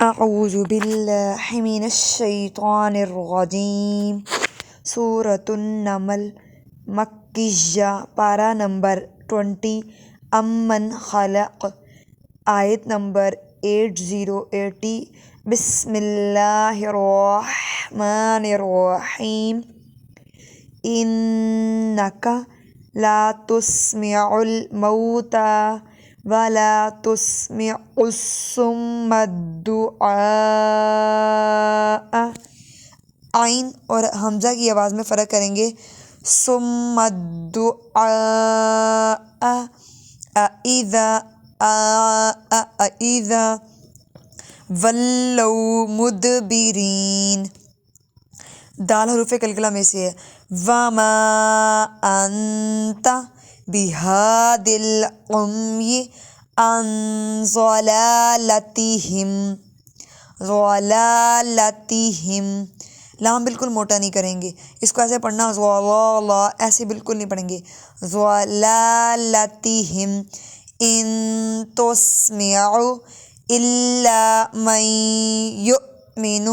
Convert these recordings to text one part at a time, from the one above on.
اعوذ باللہ من الشیطان الرجیم۔ سورۃ النمل مکیہ، پارہ نمبر 20۔ امن خلق، آیت نمبر 80۔ بسم اللہ الرحمن الرحیم۔ انک لا تسمع الموتى ولا تسمع الصم الدعاء۔ عین اور حمزہ کی آواز میں فرق کریں گے۔ صم الدعاء، اذا ولوا مدبرین۔ دال حروف کلکلہ میں سے ہے۔ وما انت بہاد العمی عن ضلالتہم۔ لام بالکل موٹا نہیں کریں گے، اس کو ایسے پڑھنا، ایسے بالکل نہیں پڑھیں گے۔ ضلالتہم ان تسمع الا من یؤمن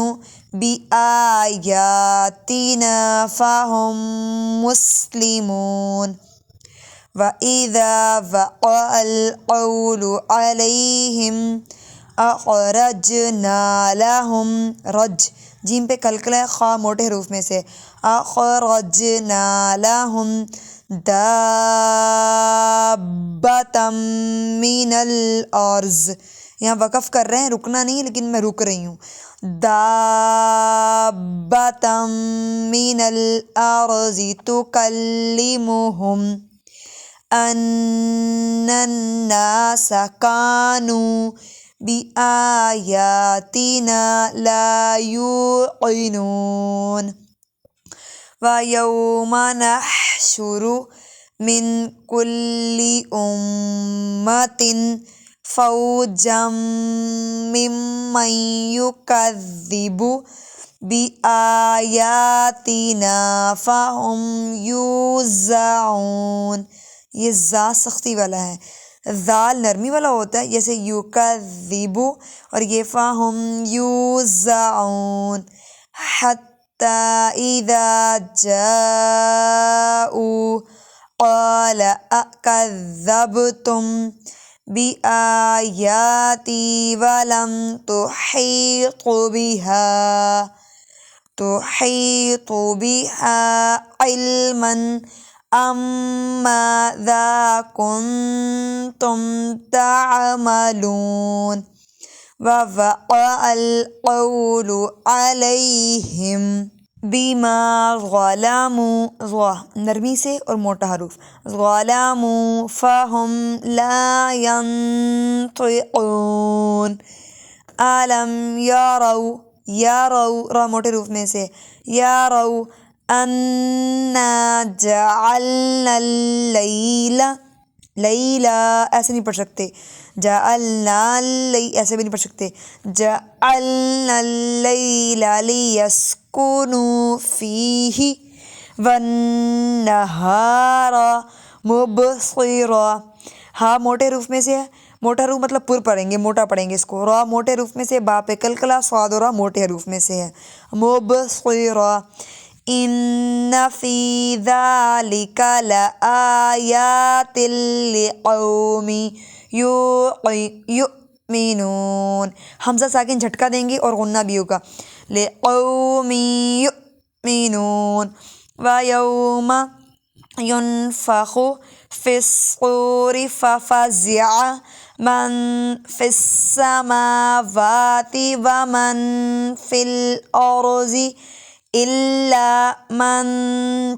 بآیاتنا فهم مسلمون۔ وَإِذَا وَقَعَ الْقَوْلُ عَلَيْهِمْ أَخْرَجْنَا لَهُمْ جیم پہ کلکلہ ہے، خا موٹے حروف میں سے۔ أَخْرَجْنَا لَهُمْ دَابَّةً مِّنَ الْأَرْضِ۔ یہاں وقف کر رہے ہیں، رکنا نہیں لیکن میں رک رہی ہوں۔ دَابَّةً مِّنَ الْأَرْضِ تُكَلِّمُهُمْ أَنَّ النَّاسَ كَانُوا بِآيَاتِنَا لَا يُوقِنُونَ۔ وَيَوْمَ نَحْشُرُ مِنْ كُلِّ أُمَّةٍ فَوْجًا مِّمَّن يُكَذِّبُ بِآيَاتِنَا فَهُمْ يُوزَعُونَ۔ یہ زا سختی والا ہے، ذال نرمی والا ہوتا ہے، جیسے یُکَذِّبُ، اور یہ فَهُمْ يُوزَعُونَ۔ حَتَّى إِذَا جَاءُوا قَالَ أَكَذَّبْتُمْ بِآيَاتِي وَلَمْ تُحِيطُوا بِهَا عِلْمًا أَمْ مَاذَا كُنْتُمْ تَعْمَلُونَ۔ وَوَقَعَ الْقَوْلُ عَلَيْهِمْ بِمَا ظَلَمُوا، نرمی سے اور موٹا حروف، ظَلَمُوا فَهُمْ لَا يَنطِقُونَ۔ أَلَمْ يَرَوْا، را موٹے حروف میں سے، يَرَوْا أَنَّا جَعَلْنَا اللَّيْلَ، ایسے نہیں پڑھ سکتے، جَعَلْنَا ایسے بھی نہیں پڑھ سکتے، جَعَلْنَا اللَّيْلَ لِيَسْكُنُوا فِيهِ وَالنَّهَارَ مُبْصِرًا۔ ہاں موٹے حروف میں سے ہے، موٹا حروف مطلب پر پڑھیں گے، موٹا پڑھیں گے اس کو۔ را موٹے حروف میں سے، با پہ کلکلہ، صاد و را موٹے حروف میں سے ہے، مبصرا۔ ان فی ذالک لآیات لقوم یؤمنون۔ حمزہ ساکن جھٹکا دیں گے اور غنہ بھی ہوگا، لقوم یؤمنون۔ ویوم ينفخ في الصور ففزع من في السماوات ومن في الأرض إلا من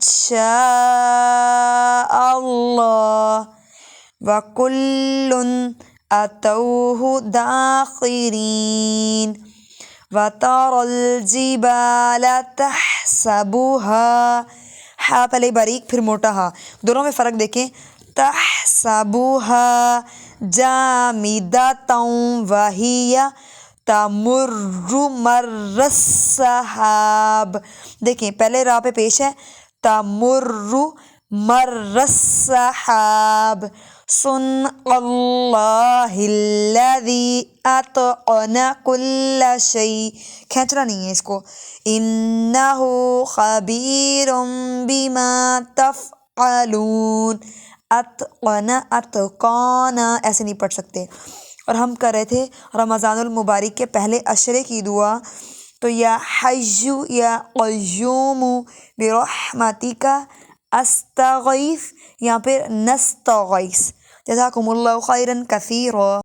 شاء الله وكل أتوه داخرين۔ وترى الجبال تحسبها، ہا پہلے باریک پھر موٹا ہا، دونوں میں فرق دیکھیں۔ تحسبوها جامدة وهي تمر مر السحاب۔ دیکھیں پہلے را پہ پیش ہے، تمر مر السحاب، صنع اللہ الذی اتقن کل شیء، کھینچنا نہیں ہے اس کو، انہ خبیر بما تفعلون، اتقن اتقانا ایسے نہیں پڑھ سکتے۔ اور ہم کر رہے تھے رمضان المبارک کے پہلے عشرے کی دعا، تو یا حی یا قیوم برحمتک استغیث، یہاں پہ نستغیث۔ جزاکم اللہ خیرا کثیرا۔